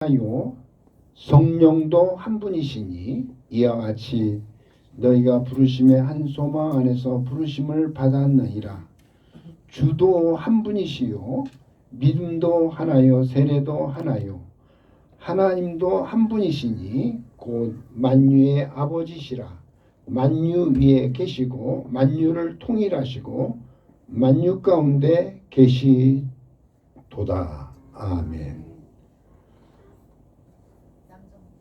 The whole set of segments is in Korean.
하나요 성령도 한 분이시니 이와 같이 너희가 부르심의 한 소망 안에서 부르심을 받았느니라. 주도 한 분이시요 믿음도 하나요 세례도 하나요 하나님도 한 분이시니 곧 만유의 아버지시라. 만유 위에 계시고 만유를 통일하시고 만유 가운데 계시도다. 아멘.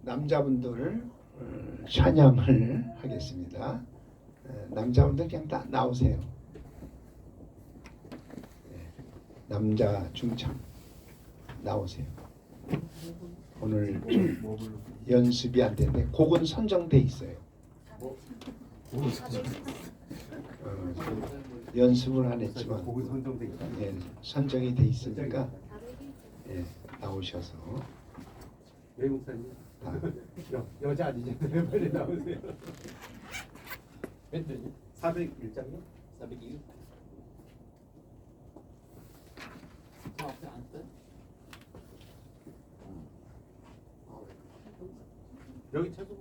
남자분들 찬양을 하겠습니다. 남자분들 그냥 다 나오세요. 남자 중창 나오세요. 오늘 좀 연습이 안 되는데 곡은 선정돼 있어요. 연습을 안 했지만 선정이 돼 있으니까 나오셔서 외국사님 여자 아니잖아요. 빨리 나오세요. 몇 년이? 401장이요? 402? 저 앞에 안 떠? 여기 최소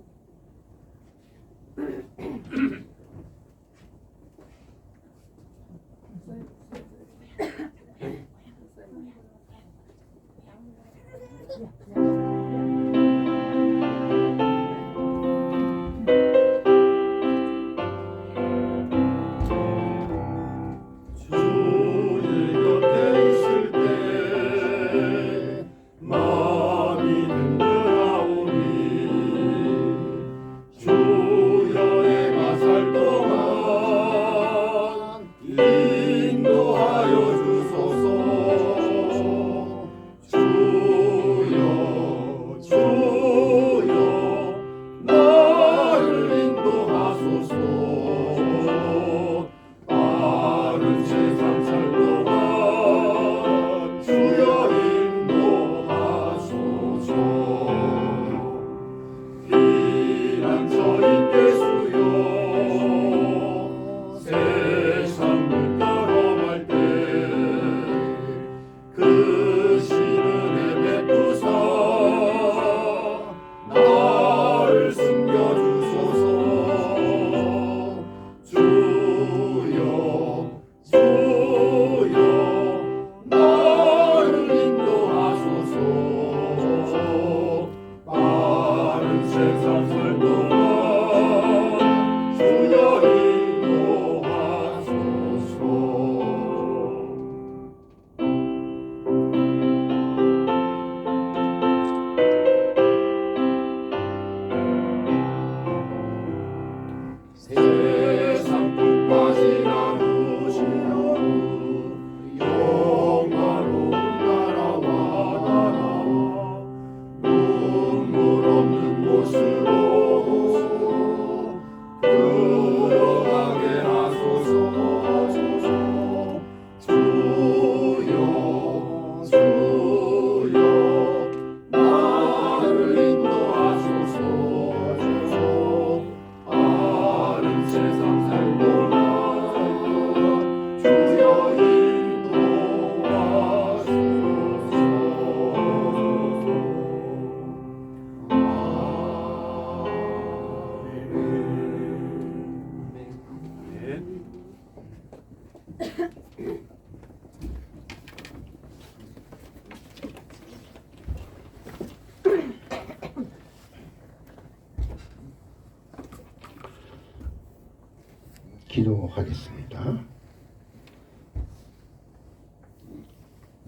기도하겠습니다.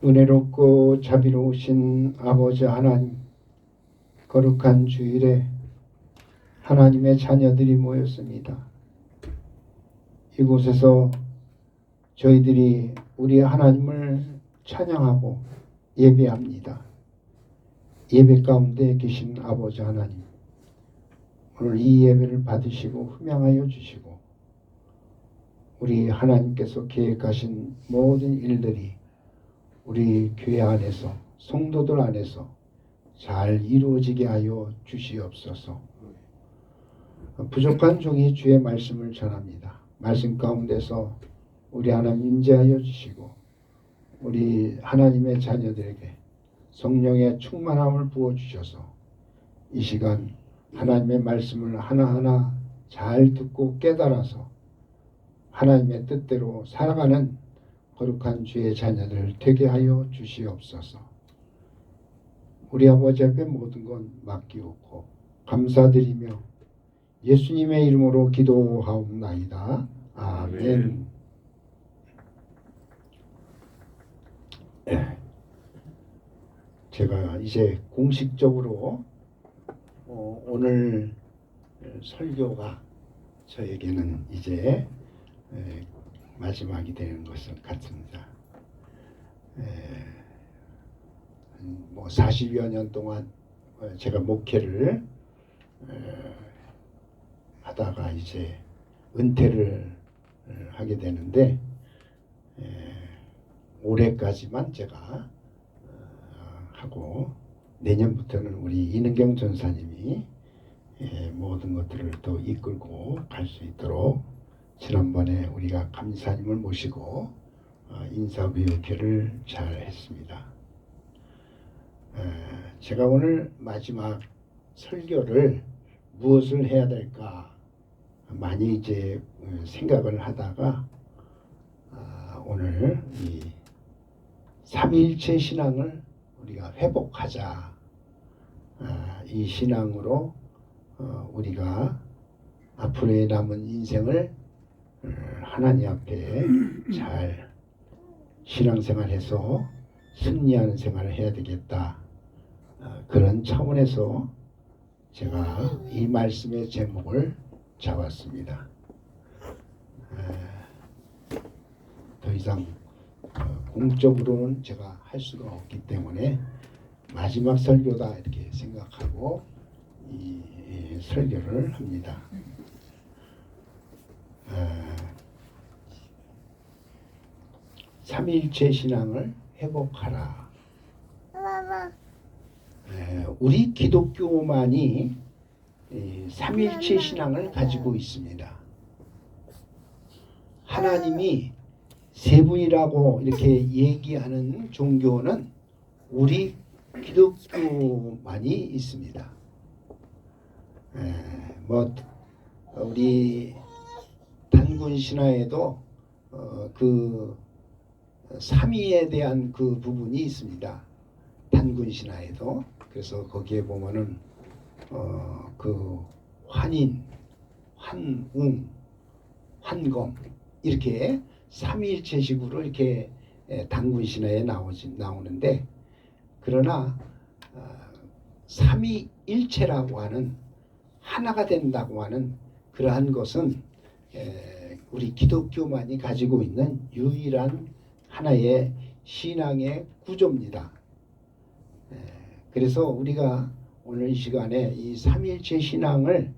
은혜롭고 자비로우신 아버지 하나님, 거룩한 주일에 하나님의 자녀들이 모였습니다. 이곳에서 저희들이 우리 하나님을 찬양하고 예배합니다. 예배 가운데 계신 아버지 하나님, 오늘 이 예배를 받으시고 흠양하여 주시고 우리 하나님께서 계획하신 모든 일들이 우리 교회 안에서 성도들 안에서 잘 이루어지게 하여 주시옵소서. 부족한 종이 주의 말씀을 전합니다. 말씀 가운데서 우리 하나님 임재하여 주시고 우리 하나님의 자녀들에게 성령의 충만함을 부어주셔서 이 시간 하나님의 말씀을 하나하나 잘 듣고 깨달아서 하나님의 뜻대로 살아가는 거룩한 주의 자녀들 되게 하여 주시옵소서. 우리 아버지 앞에 모든 건 맡기옵고 감사드리며 예수님의 이름으로 기도하옵나이다. 아멘. 제가 이제 공식적으로 오늘 설교가 저에게는 이제 마지막이 되는 것 같습니다. 뭐 40여 년 동안 제가 목회를 하다가 이제 은퇴를 하게 되는데 올해까지만 제가 하고 내년부터는 우리 이능경 전사님이 모든 것들을 또 이끌고 갈 수 있도록 지난번에 우리가 감사님을 모시고 인사교육회를 잘 했습니다. 제가 오늘 마지막 설교를 무엇을 해야 될까 많이 이제 생각을 하다가 오늘 이 삼위일체 신앙을 우리가 회복하자. 이 신앙으로 우리가 앞으로의 남은 인생을 하나님 앞에 잘 신앙생활해서 승리하는 생활을 해야 되겠다. 그런 차원에서 제가 이 말씀의 제목을 잡았습니다. 더 이상 공적으로는 제가 할 수가 없기 때문에 마지막 설교다 이렇게 생각하고 이 설교를 합니다. 삼위일체 신앙을 회복하라. 우리 기독교만이 삼위일체 신앙을 가지고 있습니다. 하나님이 세 분이라고 이렇게 얘기하는 종교는 우리 기독교만이 있습니다. 뭐 우리 단군 신화에도 그 삼위에 대한 그 부분이 있습니다. 단군 신화에도. 그래서 거기에 보면은 그 환인, 환웅, 환검 이렇게 삼위일체식으로 이렇게 단군 신화에 나오는데, 그러나 삼위일체라고 하는 하나가 된다고 하는 그러한 것은 우리 기독교만이 가지고 있는 유일한 하나의 신앙의 구조입니다. 그래서 우리가 오늘 이 시간에 이 삼위일체 신앙을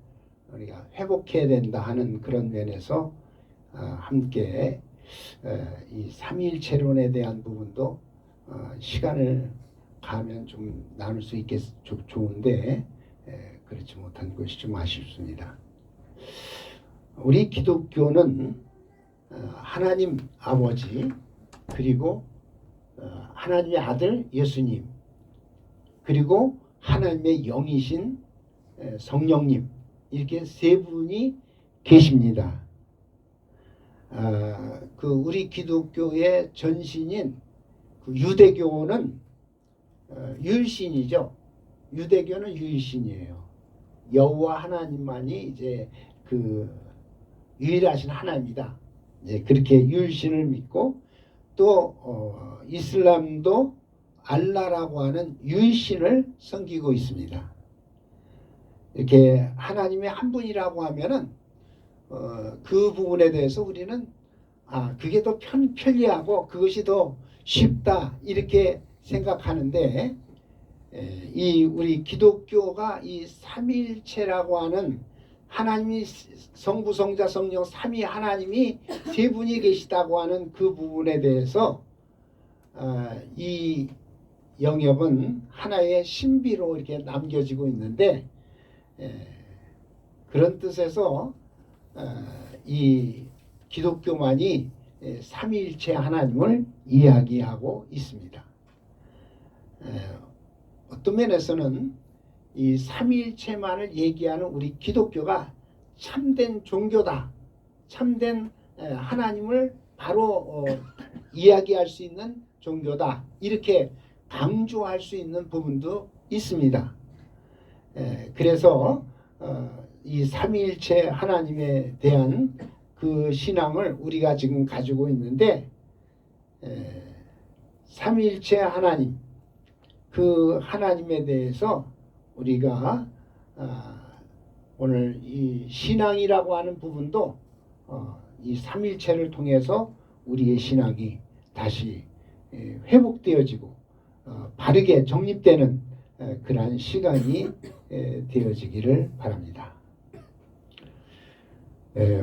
우리가 회복해야 된다 하는 그런 면에서 함께 이 삼위일체론에 대한 부분도 시간을 가면 좀 나눌 수 있겠 좋은데 그렇지 못한 것이 좀 아쉽습니다. 우리 기독교는 하나님 아버지, 그리고 하나님의 아들 예수님, 그리고 하나님의 영이신 성령님, 이렇게 세 분이 계십니다. 그 우리 기독교의 전신인 그 유대교는 유일신이죠. 유대교는 유일신이에요. 여호와 하나님만이 이제 그 유일하신 하나입니다. 이제 그렇게 유일신을 믿고 또 이슬람도 알라라고 하는 유일신을 섬기고 있습니다. 이렇게 하나님의 한 분이라고 하면은 그 부분에 대해서 우리는 그게 더 편리하고 그것이 더 쉽다 이렇게 생각하는데, 이 우리 기독교가 이 삼위일체라고 하는 하나님이 성부 성자 성령 삼위 하나님이 세 분이 계시다고 하는 그 부분에 대해서 이 영역은 하나의 신비로 이렇게 남겨지고 있는데, 그런 뜻에서 이 기독교만이 삼위일체 하나님을 이야기하고 있습니다. 어떤 면에서는 이 삼위일체만을 얘기하는 우리 기독교가 참된 종교다. 참된 하나님을 바로 이야기할 수 있는 종교다. 이렇게 강조할 수 있는 부분도 있습니다. 그래서 이 삼위일체 하나님에 대한 그 신앙을 우리가 지금 가지고 있는데, 삼위일체 하나님, 그 하나님에 대해서 우리가 오늘 이 신앙이라고 하는 부분도 이 삼위일체를 통해서 우리의 신앙이 다시 회복되어지고 바르게 정립되는 그러한 시간이 되어지기를 바랍니다.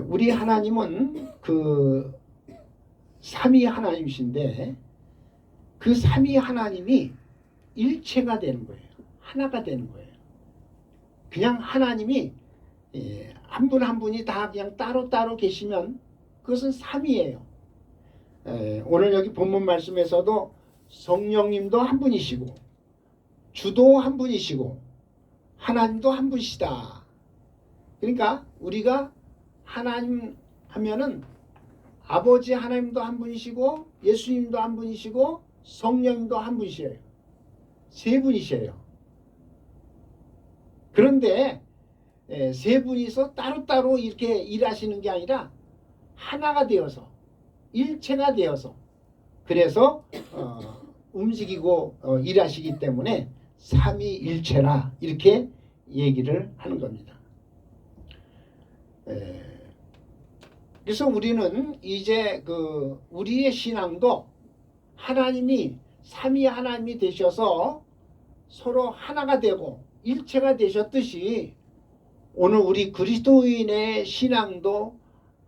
우리 하나님은 그 삼위 하나님이신데, 그 삼위 하나님이 일체가 되는 거예요. 하나가 되는 거예요. 그냥 하나님이 한 분 한 분이 다 그냥 따로따로 계시면 그것은 삼위예요. 오늘 여기 본문 말씀에서도 성령님도 한 분이시고 주도 한 분이시고 하나님도 한 분이시다. 그러니까 우리가 하나님 하면은 아버지 하나님도 한 분이시고 예수님도 한 분이시고 성령님도 한 분이셔요. 세 분이셔요. 그런데 세 분이서 따로따로 이렇게 일하시는 게 아니라 하나가 되어서 일체가 되어서 그래서 움직이고 일하시기 때문에 삼위일체라 이렇게 얘기를 하는 겁니다. 그래서 우리는 이제 그 우리의 신앙도 하나님이 삼위 하나님이 되셔서 서로 하나가 되고 일체가 되셨듯이 오늘 우리 그리스도인의 신앙도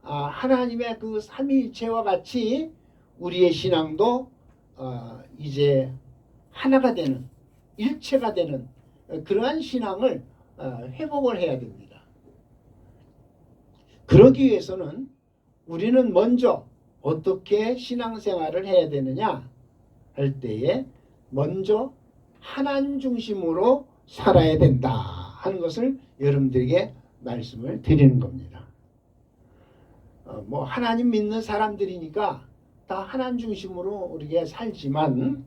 하나님의 그 삼위일체와 같이 우리의 신앙도 이제 하나가 되는 일체가 되는 그러한 신앙을 회복을 해야 됩니다. 그러기 위해서는 우리는 먼저 어떻게 신앙생활을 해야 되느냐 할 때에 먼저 하나님 중심으로 살아야 된다 하는 것을 여러분들에게 말씀을 드리는 겁니다. 뭐 하나님 믿는 사람들이니까 다 하나님 중심으로 우리가 살지만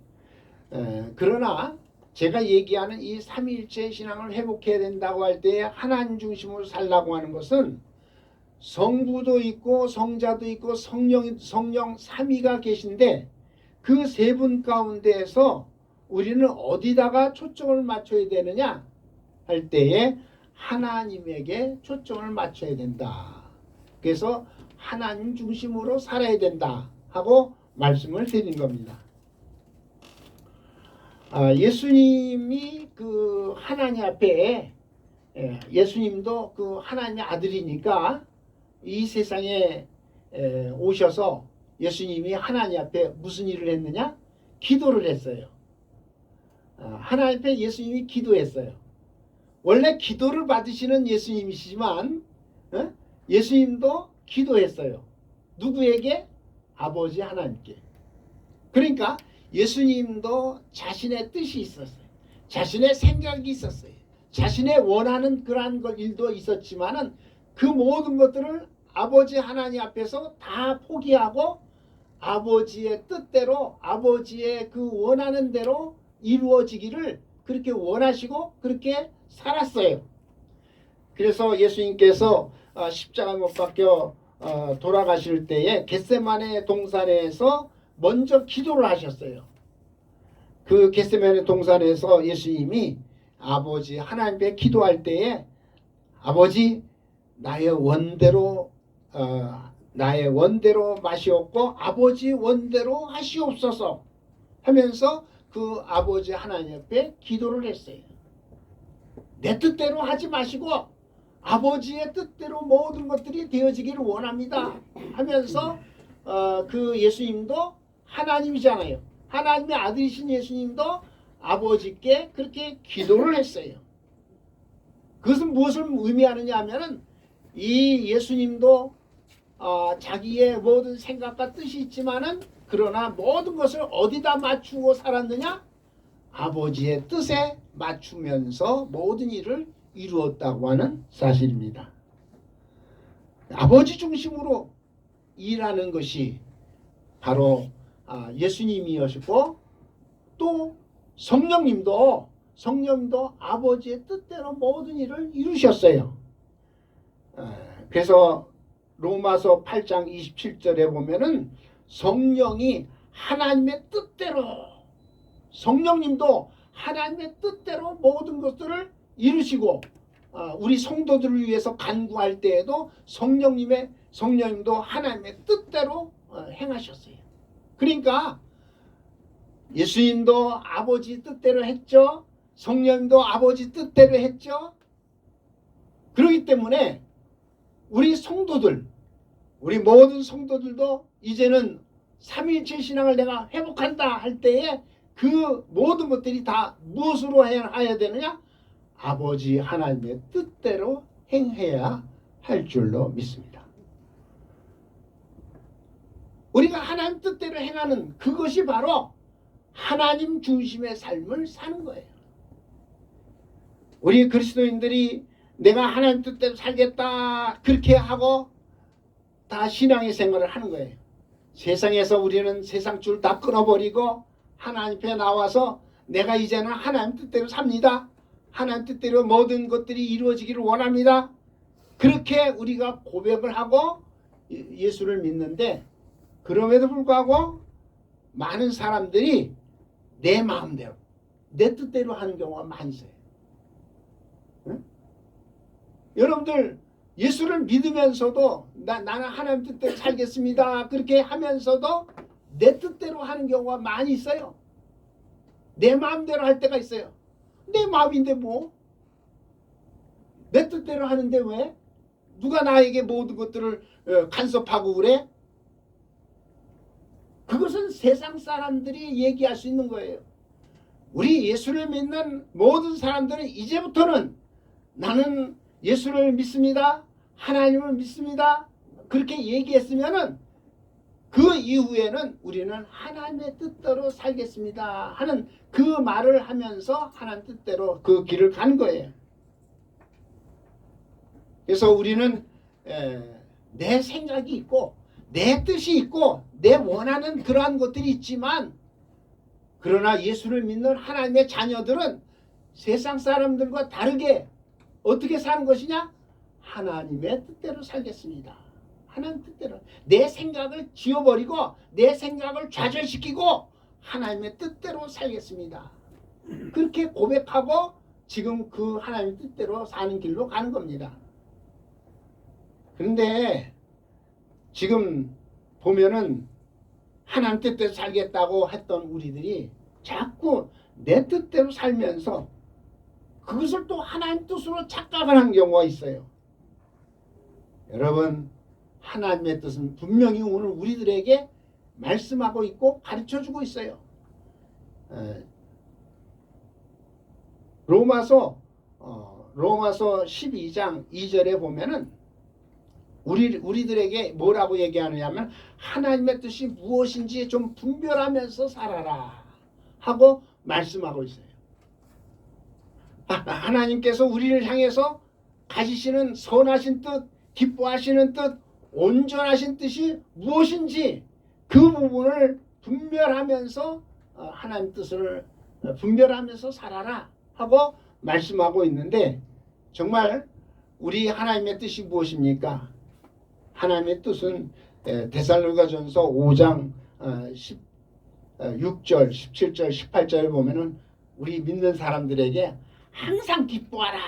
그러나 제가 얘기하는 이 삼위일체 신앙을 회복해야 된다고 할 때 하나님 중심으로 살라고 하는 것은 성부도 있고 성자도 있고 성령 삼위가 계신데 그 세 분 가운데에서 우리는 어디다가 초점을 맞춰야 되느냐 할 때에 하나님에게 초점을 맞춰야 된다. 그래서 하나님 중심으로 살아야 된다 하고 말씀을 드린 겁니다. 예수님이 그 하나님 앞에 예수님도 그 하나님의 아들이니까 이 세상에 오셔서 예수님이 하나님 앞에 무슨 일을 했느냐? 기도를 했어요. 하나님 앞에 예수님이 기도했어요. 원래 기도를 받으시는 예수님이시지만 예수님도 기도했어요. 누구에게? 아버지 하나님께. 그러니까 예수님도 자신의 뜻이 있었어요. 자신의 생각이 있었어요. 자신의 원하는 그러한 일도 있었지만은 그 모든 것들을 아버지 하나님 앞에서 다 포기하고 아버지의 뜻대로 아버지의 그 원하는 대로 이루어지기를 그렇게 원하시고 그렇게 살았어요. 그래서 예수님께서 십자가 못 박혀 돌아가실 때에 겟세마네 동산에서 먼저 기도를 하셨어요. 그 겟세마네 동산에서 예수님이 아버지 하나님께 기도할 때에 아버지 나의 원대로 마시옵고 아버지 원대로 하시옵소서 하면서 그 아버지 하나님 앞에 기도를 했어요. 내 뜻대로 하지 마시고 아버지의 뜻대로 모든 것들이 되어지기를 원합니다 하면서 그 예수님도 하나님이잖아요. 하나님의 아들이신 예수님도 아버지께 그렇게 기도를 했어요. 그것은 무엇을 의미하느냐 하면은 이 예수님도 자기의 모든 생각과 뜻이 있지만은 그러나 모든 것을 어디다 맞추고 살았느냐? 아버지의 뜻에 맞추면서 모든 일을 이루었다고 하는 사실입니다. 아버지 중심으로 일하는 것이 바로 예수님이었고, 또 성령님도 아버지의 뜻대로 모든 일을 이루셨어요. 그래서 로마서 8장 27절에 보면은 성령이 하나님의 뜻대로, 성령님도 하나님의 뜻대로 모든 것들을 이루시고, 우리 성도들을 위해서 간구할 때에도 성령님도 하나님의 뜻대로 행하셨어요. 그러니까 예수님도 아버지 뜻대로 했죠. 성령님도 아버지 뜻대로 했죠. 그렇기 때문에 우리 성도들, 우리 모든 성도들도 이제는 삼위일체 신앙을 내가 회복한다 할 때에 그 모든 것들이 다 무엇으로 해야 되느냐? 아버지 하나님의 뜻대로 행해야 할 줄로 믿습니다. 우리가 하나님 뜻대로 행하는 그것이 바로 하나님 중심의 삶을 사는 거예요. 우리 그리스도인들이 내가 하나님 뜻대로 살겠다 그렇게 하고 다 신앙의 생활을 하는 거예요. 세상에서 우리는 세상 줄 다 끊어버리고 하나님 앞에 나와서 내가 이제는 하나님 뜻대로 삽니다. 하나님 뜻대로 모든 것들이 이루어지기를 원합니다. 그렇게 우리가 고백을 하고 예수를 믿는데, 그럼에도 불구하고 많은 사람들이 내 마음대로, 내 뜻대로 하는 경우가 많이 있어요. 응? 여러분들 예수를 믿으면서도 나는 하나님 뜻대로 살겠습니다 그렇게 하면서도 내 뜻대로 하는 경우가 많이 있어요. 내 마음대로 할 때가 있어요. 내 마음인데 뭐? 내 뜻대로 하는데 왜? 누가 나에게 모든 것들을 간섭하고 그래? 그것은 세상 사람들이 얘기할 수 있는 거예요. 우리 예수를 믿는 모든 사람들은 이제부터는 나는 예수를 믿습니다. 하나님을 믿습니다. 그렇게 얘기했으면은 그 이후에는 우리는 하나님의 뜻대로 살겠습니다 하는 그 말을 하면서 하나님 뜻대로 그 길을 가는 거예요. 그래서 우리는 내 생각이 있고 내 뜻이 있고 내 원하는 그러한 것들이 있지만, 그러나 예수를 믿는 하나님의 자녀들은 세상 사람들과 다르게 어떻게 사는 것이냐? 하나님의 뜻대로 살겠습니다. 하나님 뜻대로 내 생각을 지워버리고 내 생각을 좌절시키고 하나님의 뜻대로 살겠습니다. 그렇게 고백하고 지금 그 하나님의 뜻대로 사는 길로 가는 겁니다. 그런데 지금 보면은 하나님 뜻대로 살겠다고 했던 우리들이 자꾸 내 뜻대로 살면서 그것을 또 하나님 뜻으로 착각을 한 경우가 있어요. 여러분, 하나님의 뜻은 분명히 오늘 우리들에게 말씀하고 있고 가르쳐주고 있어요. 로마서 12장 2절에 보면은 우리들에게 뭐라고 얘기하느냐면 하나님의 뜻이 무엇인지 좀 분별하면서 살아라 하고 말씀하고 있어요. 하나님께서 우리를 향해서 가지시는 선하신 뜻, 기뻐하시는 뜻, 온전하신 뜻이 무엇인지 그 부분을 분별하면서 하나님 뜻을 분별하면서 살아라 하고 말씀하고 있는데, 정말 우리 하나님의 뜻이 무엇입니까? 하나님의 뜻은 데살로니가전서 5장 6절, 17절, 18절을 보면은 우리 믿는 사람들에게 항상 기뻐하라.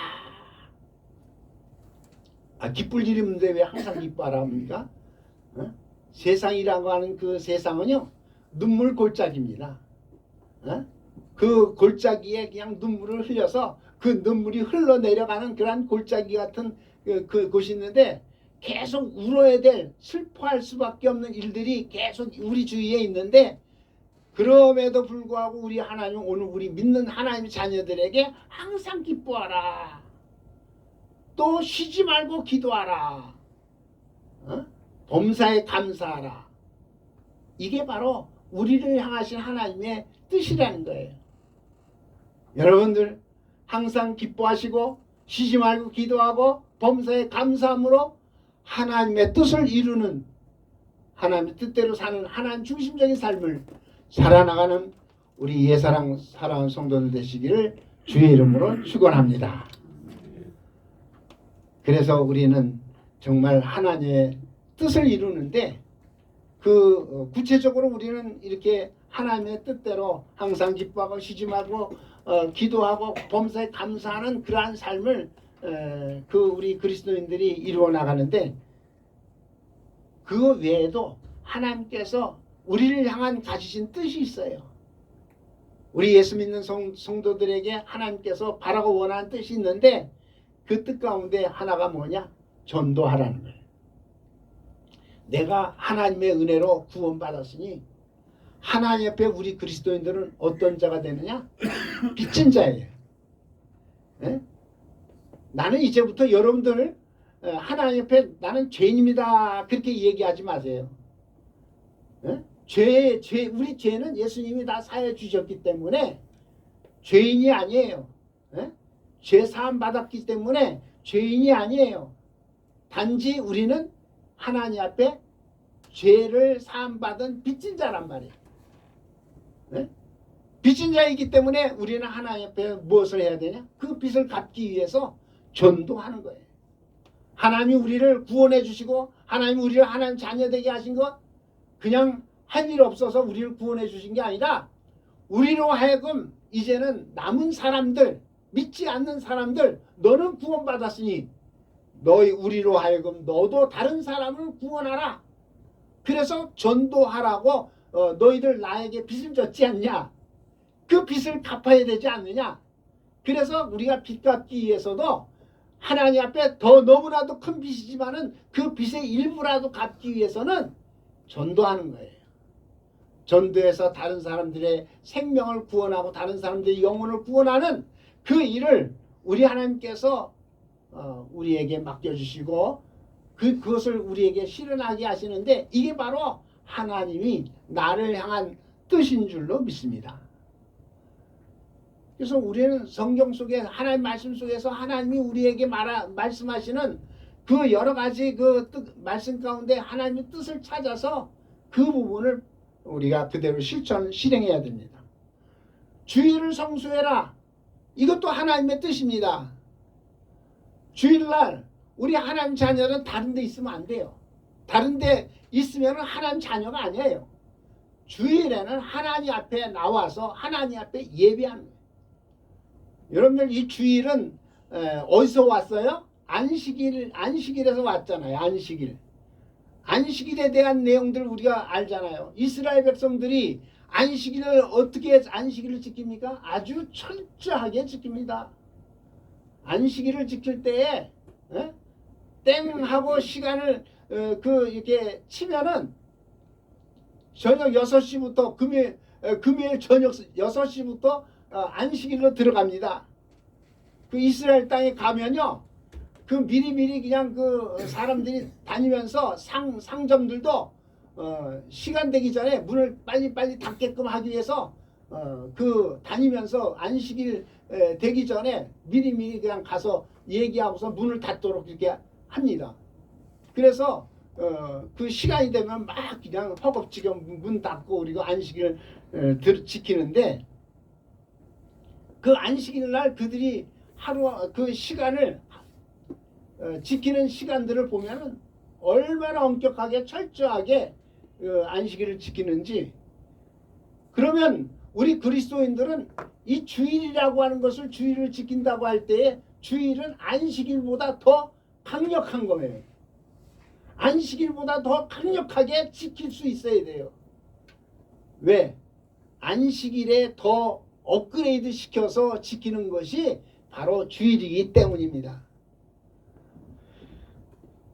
기쁠 일이 없는데 왜 항상 기뻐하라 합니까? 세상이라고 하는 그 세상은요, 눈물 골짜기입니다. 그 골짜기에 그냥 눈물을 흘려서 그 눈물이 흘러내려가는 그런 골짜기 같은 그 곳이 있는데, 계속 울어야 될, 슬퍼할 수밖에 없는 일들이 계속 우리 주위에 있는데, 그럼에도 불구하고 우리 하나님, 오늘 우리 믿는 하나님의 자녀들에게 항상 기뻐하라. 또 쉬지 말고 기도하라. 범사에 감사하라. 이게 바로 우리를 향하신 하나님의 뜻이라는 거예요. 여러분들 항상 기뻐하시고 쉬지 말고 기도하고 범사에 감사함으로 하나님의 뜻을 이루는, 하나님의 뜻대로 사는 하나님 중심적인 삶을 살아나가는 우리 예사랑 사랑하는 성도들 되시기를 주의 이름으로 축원합니다. 그래서 우리는 정말 하나님의 뜻을 이루는데 구체적으로 우리는 이렇게 하나님의 뜻대로 항상 기뻐하고 쉬지 말고 기도하고 범사에 감사하는 그러한 삶을 우리 그리스도인들이 이루어 나가는데, 그 외에도 하나님께서 우리를 향한 가지신 뜻이 있어요. 우리 예수 믿는 성도들에게 하나님께서 바라고 원하는 뜻이 있는데, 그 뜻 가운데 하나가 뭐냐? 전도하라는 거예요. 내가 하나님의 은혜로 구원받았으니 하나님 앞에 우리 그리스도인들은 어떤 자가 되느냐? 빚진 자예요. 예? 나는 이제부터 여러분들 하나님 앞에 나는 죄인입니다, 그렇게 얘기하지 마세요. 예? 우리 죄는 예수님이 다 사해 주셨기 때문에 죄인이 아니에요. 예? 죄 사함 받았기 때문에 죄인이 아니에요. 단지 우리는 하나님 앞에 죄를 사함 받은 빚진 자란 말이에요. 네? 빚진 자이기 때문에 우리는 하나님 앞에 무엇을 해야 되냐? 그 빚을 갚기 위해서 전도하는 거예요. 하나님이 우리를 구원해 주시고 하나님이 우리를 하나님 자녀 되게 하신 것, 그냥 할 일 없어서 우리를 구원해 주신 게 아니라 우리로 하여금 이제는 남은 사람들, 믿지 않는 사람들, 너는 구원받았으니 우리로 하여금 너도 다른 사람을 구원하라. 그래서 전도하라고 너희들 나에게 빚을 졌지 않냐? 그 빚을 갚아야 되지 않느냐? 그래서 우리가 빚 갚기 위해서도 하나님 앞에 더 너무나도 큰 빚이지만은 그 빚의 일부라도 갚기 위해서는 전도하는 거예요. 전도해서 다른 사람들의 생명을 구원하고 다른 사람들의 영혼을 구원하는 그 일을 우리 하나님께서 우리에게 맡겨주시고 그것을 우리에게 실현하게 하시는데, 이게 바로 하나님이 나를 향한 뜻인 줄로 믿습니다. 그래서 우리는 성경 속에 하나님 말씀 속에서 하나님이 우리에게 말씀하시는 그 여러 가지 말씀 가운데 하나님의 뜻을 찾아서 그 부분을 우리가 그대로 실행해야 됩니다. 주일을 성수해라. 이것도 하나님의 뜻입니다. 주일날 우리 하나님 자녀는 다른 데 있으면 안 돼요. 다른 데 있으면 하나님 자녀가 아니에요. 주일에는 하나님 앞에 나와서 하나님 앞에 예배하는 거예요. 여러분들 이 주일은 어디서 왔어요? 안식일에서 왔잖아요. 안식일에 대한 내용들 우리가 알잖아요. 이스라엘 백성들이 어떻게 안식일을 지킵니까? 아주 철저하게 지킵니다. 안식일을 지킬 때에 땡 하고 시간을 이렇게 치면은 저녁 6시부터 금요일 저녁 6시부터 안식일로 들어갑니다. 그 이스라엘 땅에 가면요, 그 미리미리 그냥 사람들이 다니면서 상점들도 시간 되기 전에 문을 빨리 닫게끔 하기 위해서 다니면서 안식일 되기 전에 미리미리 그냥 가서 얘기하고서 문을 닫도록 이렇게 합니다. 그래서 그 시간이 되면 막 그냥 허겁지겁 문 닫고 그리고 안식일을 지키는데, 그 안식일 날 그들이 하루 그 시간을 지키는 시간들을 보면은 얼마나 엄격하게 철저하게 안식일을 지키는지. 그러면 우리 그리스도인들은 이 주일이라고 하는 것을, 주일을 지킨다고 할 때에 주일은 안식일보다 더 강력한 거예요. 안식일보다 더 강력하게 지킬 수 있어야 돼요. 왜? 안식일에 더 업그레이드 시켜서 지키는 것이 바로 주일이기 때문입니다.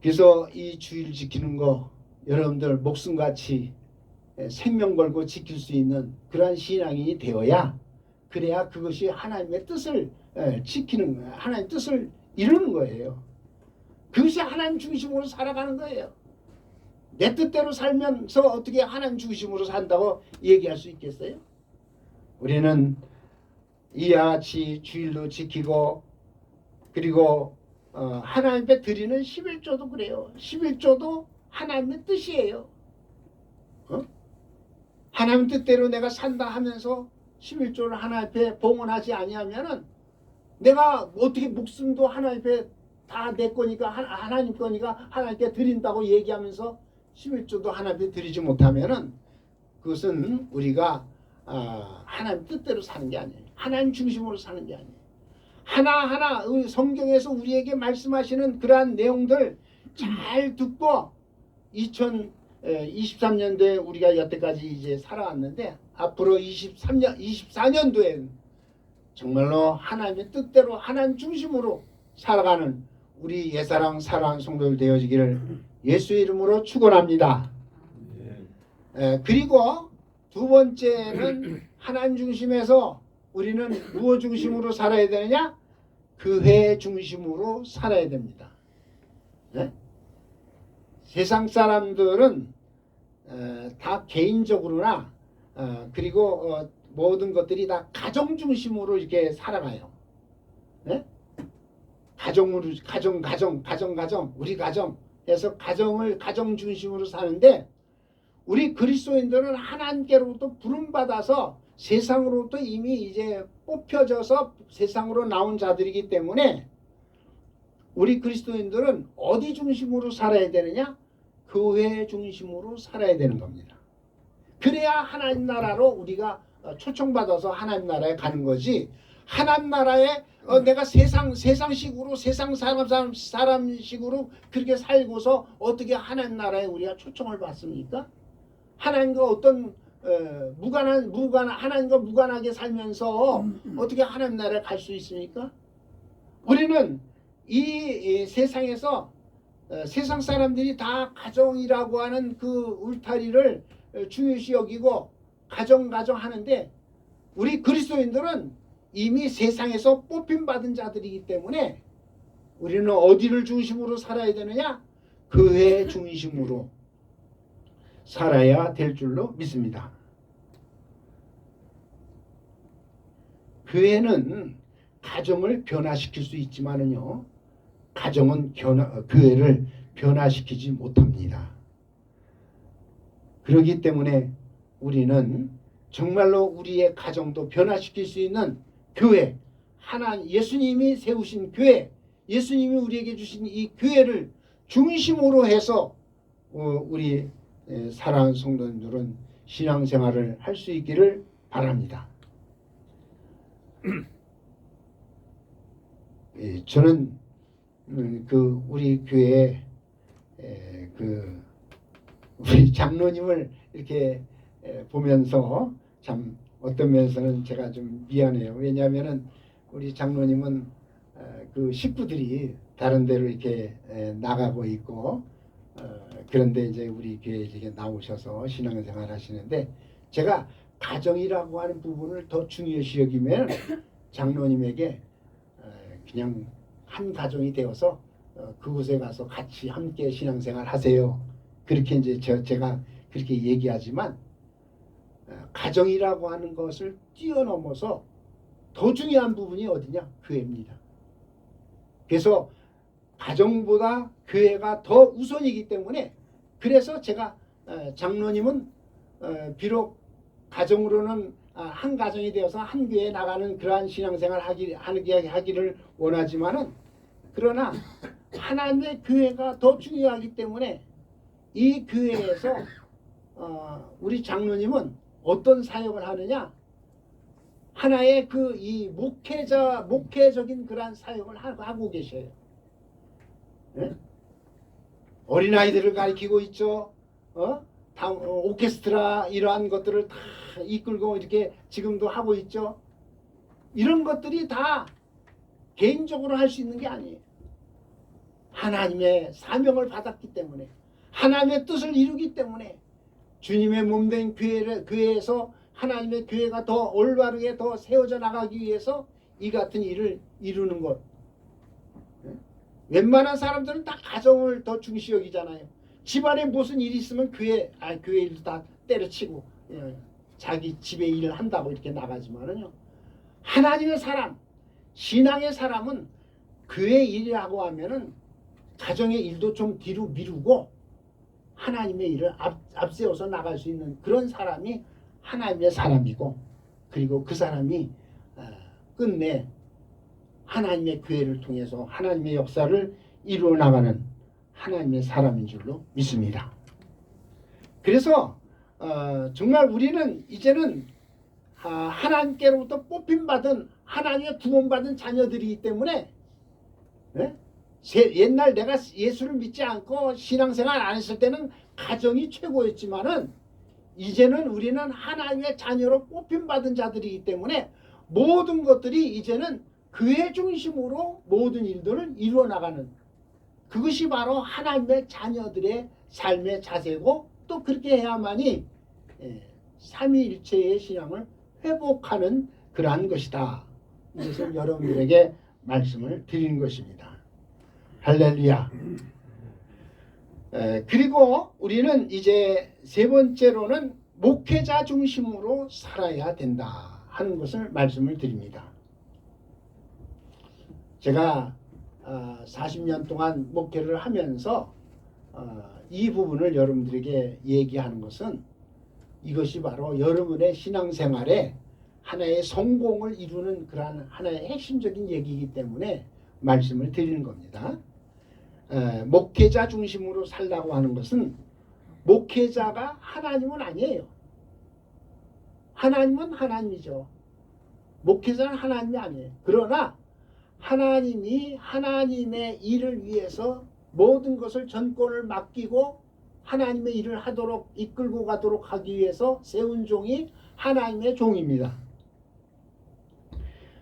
그래서 이 주일 지키는 거 여러분들 목숨같이 생명 걸고 지킬 수 있는 그러한 신앙인이 되어야, 그래야 그것이 하나님의 뜻을 지키는 거예요. 하나님의 뜻을 이루는 거예요. 그것이 하나님 중심으로 살아가는 거예요. 내 뜻대로 살면서 어떻게 하나님 중심으로 산다고 얘기할 수 있겠어요? 우리는 이와 같이 주일도 지키고 그리고 하나님 앞에 드리는 11조도 그래요. 11조도 하나님의 뜻이에요. 하나님 뜻대로 내가 산다 하면서 11조를 하나님 앞에 봉헌하지 아니하면은 내가 어떻게 목숨도 하나님 앞에 다 내 거니까 하나님 거니까 하나님께 드린다고 얘기하면서 11조도 하나님 앞에 드리지 못하면은 그것은 우리가 하나님 뜻대로 사는 게 아니에요. 하나님 중심으로 사는 게 아니에요. 하나하나 성경에서 우리에게 말씀하시는 그러한 내용들 잘 듣고 2023년도에 우리가 여태까지 이제 살아왔는데 앞으로 24년도에 정말로 하나님의 뜻대로 하나님 중심으로 살아가는 우리 옛사랑 사랑하는 성도들 되어지기를 예수의 이름으로 축원합니다. 그리고 두 번째는 하나님 중심에서 우리는 무엇 중심으로 살아야 되느냐? 교회 중심으로 살아야 됩니다. 네? 세상 사람들은 다 개인적으로나 그리고 모든 것들이 다 가정 중심으로 이렇게 살아가요. 네? 가정으로 가정 우리 가정 해서 가정을 가정 중심으로 사는데 우리 그리스도인들은 하나님께로부터 부름 받아서 세상으로부터 이미 이제 뽑혀져서 세상으로 나온 자들이기 때문에 우리 그리스도인들은 어디 중심으로 살아야 되느냐? 교회 중심으로 살아야 되는 겁니다. 그래야 하나님 나라로 우리가 초청받아서 하나님 나라에 가는 거지. 하나님 나라에 내가 세상식으로 세상 사람식으로 그렇게 살고서 어떻게 하나님 나라에 우리가 초청을 받습니까? 하나님과 어떤 하나님과 무관하게 살면서 어떻게 하나님 나라에 갈 수 있습니까? 우리는 이 세상에서 세상 사람들이 다 가정이라고 하는 그 울타리를 중요시 여기고 가정 하는데 우리 그리스도인들은 이미 세상에서 뽑힘 받은 자들이기 때문에 우리는 어디를 중심으로 살아야 되느냐? 교회 중심으로 살아야 될 줄로 믿습니다. 교회는 가정을 변화시킬 수 있지만은요, 가정은 교회를 변화시키지 못합니다. 그렇기 때문에 우리는 정말로 우리의 가정도 변화시킬 수 있는 교회, 예수님이 세우신 교회, 예수님이 우리에게 주신 이 교회를 중심으로 해서 우리 사랑하는 성도님들은 신앙생활을 할 수 있기를 바랍니다. 저는 우리 교회에 우리 장로님을 이렇게 보면서 참 어떤 면에서는 제가 좀 미안해요. 왜냐하면은 우리 장로님은 그 식구들이 다른 데로 이렇게 나가고 있고 그런데 이제 우리 교회에 이렇게 나오셔서 신앙생활 하시는데 제가 가정이라고 하는 부분을 더 중요시 여기면 장로님에게 그냥 한 가정이 되어서 그곳에 가서 같이 함께 신앙생활 하세요. 그렇게 이제 제가 그렇게 얘기하지만 가정이라고 하는 것을 뛰어넘어서 더 중요한 부분이 어디냐? 교회입니다. 그래서 가정보다 교회가 더 우선이기 때문에 그래서 제가 장로님은 비록 가정으로는 한 가정이 되어서 한 교회에 나가는 그러한 신앙생활 하기를 원하지만은 그러나 하나님의 교회가 더 중요하기 때문에 이 교회에서 우리 장로님은 어떤 사역을 하느냐? 하나의 이 목회적인 그러한 사역을 하고 계셔요. 네? 어린아이들을 가르치고 있죠. 오케스트라 이러한 것들을 다 이끌고 이렇게 지금도 하고 있죠. 이런 것들이 다 개인적으로 할 수 있는 게 아니에요. 하나님의 사명을 받았기 때문에 하나님의 뜻을 이루기 때문에 주님의 몸된 교회에서 하나님의 교회가 더 올바르게 더 세워져 나가기 위해서 이 같은 일을 이루는 것. 웬만한 사람들은 다 가정을 더 중시 여기잖아요. 집안에 무슨 일이 있으면 교회 일도 다 때려치고 자기 집에 일을 한다고 이렇게 나가지만은요. 하나님의 사람, 신앙의 사람은 교회 일이라고 하면은 가정의 일도 좀 뒤로 미루고 하나님의 일을 앞세워서 나갈 수 있는 그런 사람이 하나님의 사람이고, 그리고 그 사람이 끝내 하나님의 교회를 통해서 하나님의 역사를 이루어 나가는 하나님의 사람인 줄로 믿습니다. 그래서 정말 우리는 이제는 하나님께로부터 뽑힘받은, 하나님의 구원받은 자녀들이기 때문에, 네? 옛날 내가 예수를 믿지 않고 신앙생활 안 했을 때는 가정이 최고였지만은 이제는 우리는 하나님의 자녀로 뽑힘받은 자들이기 때문에 모든 것들이 이제는 교회 중심으로 mo든 일들을 이루어 나가는, 그것이 바로 하나님의 자녀들의 삶의 자세고, 또 그렇게 해야만이 삼위일체의 신앙을 회복하는 그러한 것이다. 이것을 여러분들에게 말씀을 드리는 것입니다. 할렐루야. 그리고 우리는 이제 세 번째로는 목회자 중심으로 살아야 된다 하는 것을 말씀을 드립니다. 제가 40년 동안 목회를 하면서 이 부분을 여러분들에게 얘기하는 것은, 이것이 바로 여러분의 신앙생활에 하나의 성공을 이루는 그러한 하나의 핵심적인 얘기이기 때문에 말씀을 드리는 겁니다. 목회자 중심으로 살라고 하는 것은, 목회자가 하나님은 아니에요. 하나님은 하나님이죠. 목회자는 하나님이 아니에요. 그러나 하나님이 하나님의 일을 위해서 모든 것을 전권을 맡기고 하나님의 일을 하도록 이끌고 가도록 하기 위해서 세운 종이 하나님의 종입니다.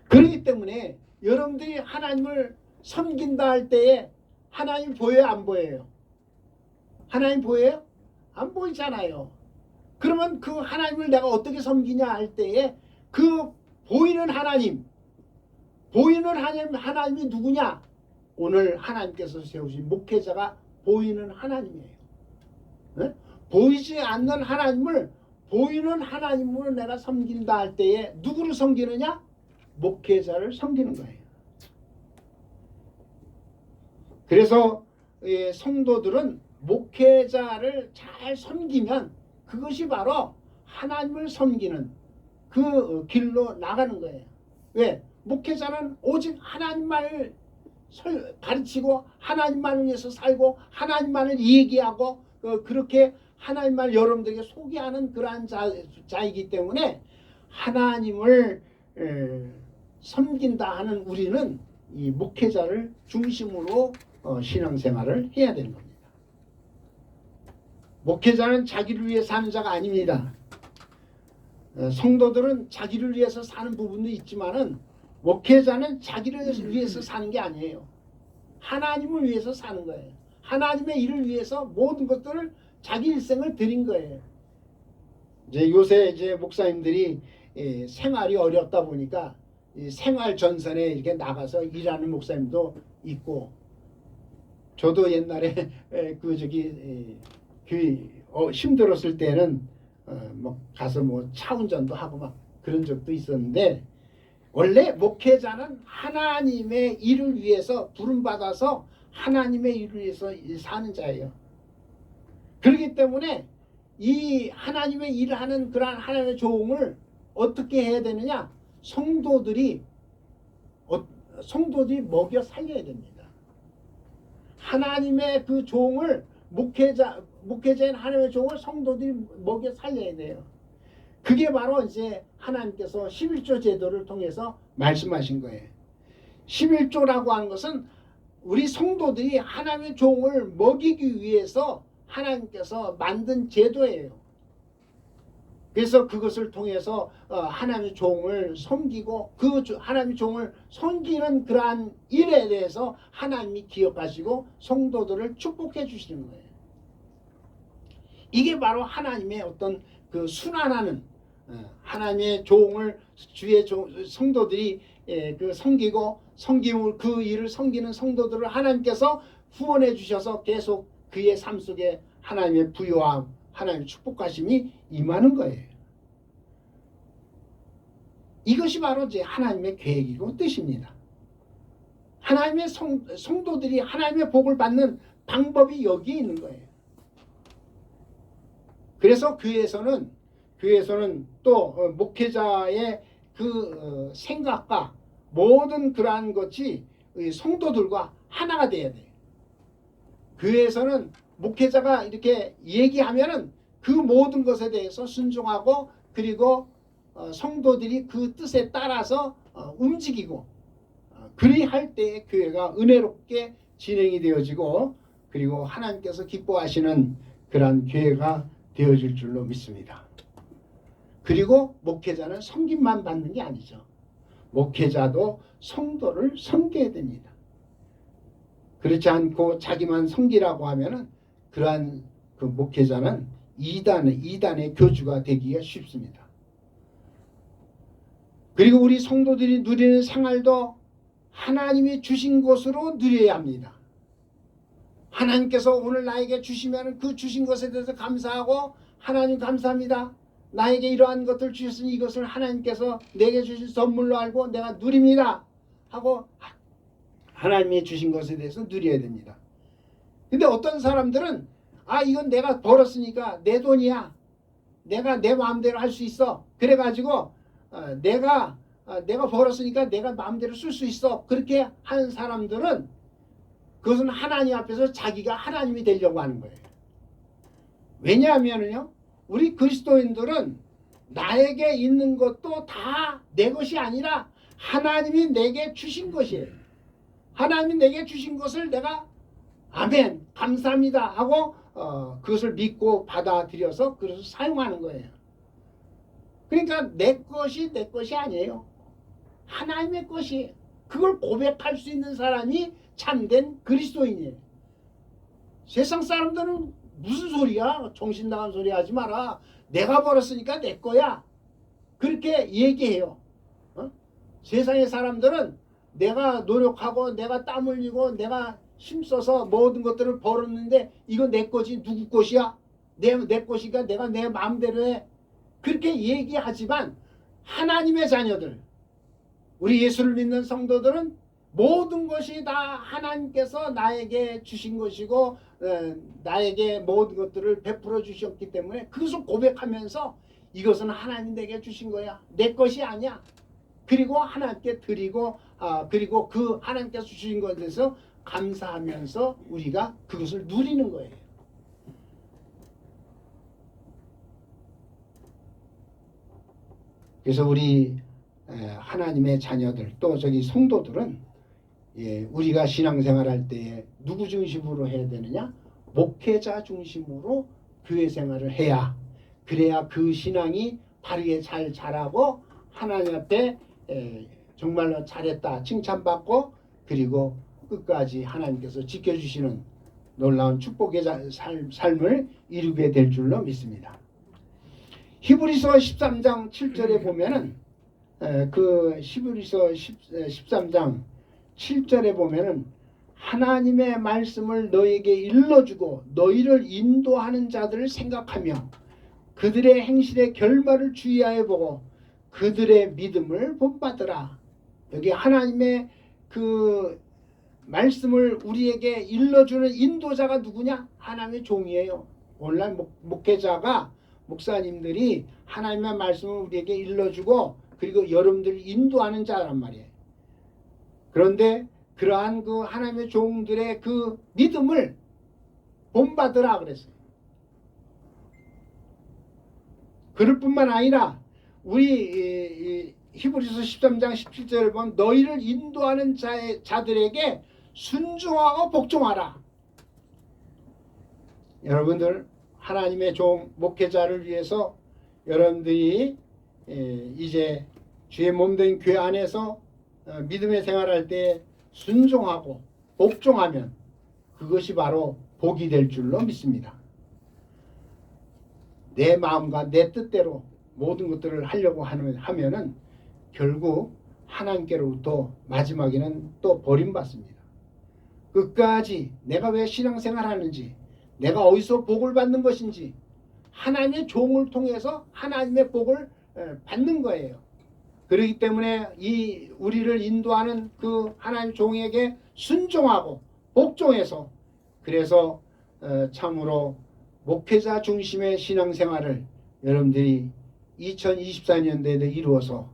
그렇기 때문에 여러분들이 하나님을 섬긴다 할 때에 하나님 보여요, 안 보여요? 하나님 보여요? 안 보이잖아요. 그러면 그 하나님을 내가 어떻게 섬기냐 할 때에 그 보이는 하나님, 보이는 하나님이 누구냐? 오늘 하나님께서 세우신 목회자가 보이는 하나님이에요. 네? 보이지 않는 하나님을 보이는 하나님으로 내가 섬긴다 할 때에 누구를 섬기느냐? 목회자를 섬기는 거예요. 그래서 성도들은 목회자를 잘 섬기면 그것이 바로 하나님을 섬기는 그 길로 나가는 거예요. 왜? 목회자는 오직 하나님만을 가르치고 하나님만을 위해서 살고 하나님만을 얘기하고 그렇게 하나님만 여러분들에게 소개하는 그러한 자이기 때문에 하나님을 섬긴다 하는 우리는 이 목회자를 중심으로 신앙생활을 해야 되는 겁니다. 목회자는 자기를 위해 사는 자가 아닙니다. 성도들은 자기를 위해서 사는 부분도 있지만은 목회자는 자기를 위해서 사는 게 아니에요. 하나님을 위해서 사는 거예요. 하나님의 일을 위해서 모든 것들을 자기 일생을 드린 거예요. 이제 요새 이제 목사님들이 생활이 어렵다 보니까 생활 전선에 이렇게 나가서 일하는 목사님도 있고, 저도 옛날에 힘들었을 때는 뭐 가서 뭐 차 운전도 하고 막 그런 적도 있었는데, 원래 목회자는 하나님의 일을 위해서 부름받아서 하나님의 일을 위해서 사는 자예요. 그렇기 때문에 이 하나님의 일을 하는 그러한 하나님의 종을 어떻게 해야 되느냐? 성도들이 먹여 살려야 됩니다. 하나님의 그 종을 목회자인 하나님의 종을 성도들이 먹여 살려야 돼요. 그게 바로 이제 하나님께서 11조 제도를 통해서 말씀하신 거예요. 11조라고 하는 것은 우리 성도들이 하나님의 종을 먹이기 위해서 하나님께서 만든 제도예요. 그래서 그것을 통해서 하나님의 종을 섬기고 그 하나님의 종을 섬기는 그러한 일에 대해서 하나님이 기억하시고 성도들을 축복해 주시는 거예요. 이게 바로 하나님의 어떤 그 순환하는, 하나님의 종을 주의 성도들이 그 섬김을 그 일을 섬기는 성도들을 하나님께서 후원해 주셔서 계속 그의 삶 속에 하나님의 부요함, 하나님의 축복하심이 임하는 거예요. 이것이 바로 이제 하나님의 계획이고 뜻입니다. 하나님의 성도들이 하나님의 복을 받는 방법이 여기에 있는 거예요. 그래서 교회에서는 또 목회자의 그 생각과 모든 그러한 것이 성도들과 하나가 돼야 돼요. 교회에서는 목회자가 이렇게 얘기하면은 그 모든 것에 대해서 순종하고 그리고 성도들이 그 뜻에 따라서 움직이고 그리할 때 교회가 은혜롭게 진행이 되어지고 그리고 하나님께서 기뻐하시는 그러한 교회가 되어질 줄로 믿습니다. 그리고 목회자는 섬김만 받는 게 아니죠. 목회자도 성도를 섬겨야 됩니다. 그렇지 않고 자기만 섬기라고 하면은 그러한 그 목회자는 이단의 교주가 되기가 쉽습니다. 그리고 우리 성도들이 누리는 생활도 하나님이 주신 것으로 누려야 합니다. 하나님께서 오늘 나에게 주시면 그 주신 것에 대해서 감사하고 하나님 감사합니다. 나에게 이러한 것을 주셨으니 이것을 하나님께서 내게 주신 선물로 알고 내가 누립니다. 하고 하나님이 주신 것에 대해서 누려야 됩니다. 근데 어떤 사람들은 이건 내가 벌었으니까 내 돈이야. 내가 내 마음대로 할 수 있어. 그래가지고 내가 벌었으니까 내가 마음대로 쓸 수 있어. 그렇게 하는 사람들은 그것은 하나님 앞에서 자기가 하나님이 되려고 하는 거예요. 왜냐하면요, 우리 그리스도인들은 나에게 있는 것도 다 내 것이 아니라 하나님이 내게 주신 것이에요. 하나님이 내게 주신 것을 내가 아멘 감사합니다 하고 그것을 믿고 받아들여서 그것을 사용하는 거예요. 그러니까 내 것이 아니에요. 하나님의 것이. 그걸 고백할 수 있는 사람이 참된 그리스도인이에요. 세상 사람들은 무슨 소리야? 정신 나간 소리 하지 마라. 내가 벌었으니까 내 거야. 그렇게 얘기해요. 세상의 사람들은 내가 노력하고 내가 땀 흘리고 내가 힘써서 모든 것들을 벌었는데 이거 내 것이 누구 것이야? 내 것이니까 내가 내 마음대로 해. 그렇게 얘기하지만 하나님의 자녀들, 우리 예수를 믿는 성도들은 모든 것이 다 하나님께서 나에게 주신 것이고 나에게 모든 것들을 베풀어 주셨기 때문에 그것을 고백하면서 이것은 하나님 내게 주신 거야. 내 것이 아니야. 그리고 하나님께 드리고 그리고 그 하나님께서 주신 것에 대해서 감사하면서 우리가 그것을 누리는 거예요. 그래서 우리 하나님의 자녀들 또 저기 성도들은 우리가 신앙생활할 때 누구 중심으로 해야 되느냐? 목회자 중심으로 교회 생활을 해야 그래야 그 신앙이 바르게 잘 자라고 하나님 앞에 정말로 잘했다 칭찬받고 그리고 끝까지 하나님께서 지켜주시는 놀라운 축복의 삶을 이루게 될 줄로 믿습니다. 히브리서 13장 7절에 보면은 그 히브리서 13장 7절에 보면은 하나님의 말씀을 너에게 일러주고 너희를 인도하는 자들을 생각하며 그들의 행실의 결말을 주의하여 보고 그들의 믿음을 본받으라. 여기 하나님의 그 말씀을 우리에게 일러주는 인도자가 누구냐? 하나님의 종이에요. 오늘날 목회자가 목사님들이 하나님의 말씀을 우리에게 일러주고 그리고 여러분들을 인도하는 자란 말이에요. 그런데 그러한 그 하나님의 종들의 그 믿음을 본받으라 그랬어요. 그럴 뿐만 아니라 우리 히브리서 13장 17절을 보면 너희를 인도하는 자들에게 순종하고 복종하라. 여러분들 하나님의 종 목회자를 위해서 여러분들이 이제 주의 몸된 교회 안에서 믿음의 생활할 때 순종하고 복종하면 그것이 바로 복이 될 줄로 믿습니다. 내 마음과 내 뜻대로 모든 것들을 하려고 하면은 결국 하나님께로부터 마지막에는 또 버림받습니다. 끝까지 내가 왜 신앙생활 하는지 내가 어디서 복을 받는 것인지 하나님의 종을 통해서 하나님의 복을 받는 거예요. 그렇기 때문에 이 우리를 인도하는 그 하나님 종에게 순종하고 복종해서 그래서 참으로 목회자 중심의 신앙생활을 여러분들이 2024년도에도 이루어서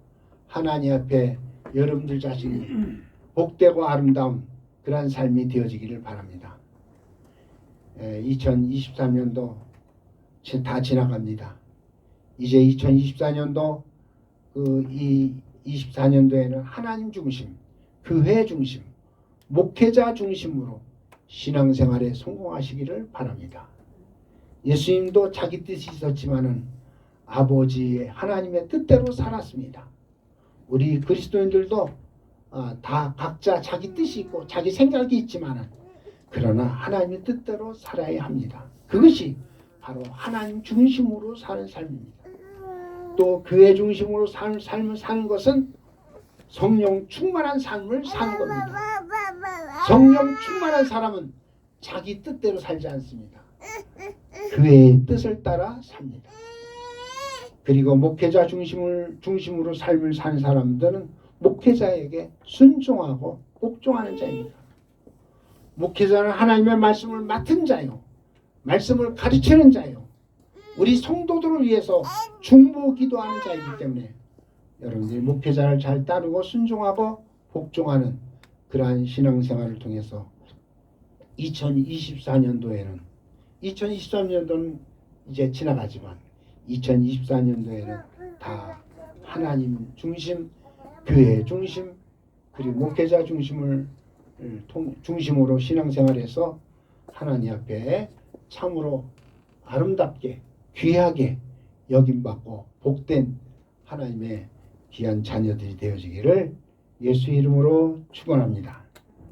하나님 앞에 여러분들 자신이 복되고 아름다운 그러한 삶이 되어지기를 바랍니다. 2023년도 다 지나갑니다. 이제 2024년도 이 24년도에는 하나님 중심, 교회 중심, 목회자 중심으로 신앙생활에 성공하시기를 바랍니다. 예수님도 자기 뜻이 있었지만은 아버지 하나님의 뜻대로 살았습니다. 우리 그리스도인들도 다 각자 자기 뜻이 있고 자기 생각이 있지만은 그러나 하나님의 뜻대로 살아야 합니다. 그것이 바로 하나님 중심으로 사는 삶입니다. 또 교회 중심으로 삶을 사는 것은 성령 충만한 삶을 사는 겁니다. 성령 충만한 사람은 자기 뜻대로 살지 않습니다. 교회의 뜻을 따라 삽니다. 그리고 목회자 중심으로 삶을 사는 사람들은 목회자에게 순종하고 복종하는 자입니다. 목회자는 하나님의 말씀을 맡은 자요, 말씀을 가르치는 자요, 우리 성도들을 위해서 중보 기도하는 자이기 때문에 여러분들이 목회자를 잘 따르고 순종하고 복종하는 그러한 신앙생활을 통해서 2023년도는 이제 지나가지만 2024년도에는 다 하나님 중심, 교회 중심, 그리고 목회자 중심으로 신앙생활해서 하나님 앞에 참으로 아름답게 귀하게 여김받고 복된 하나님의 귀한 자녀들이 되어지기를 예수 이름으로 축원합니다.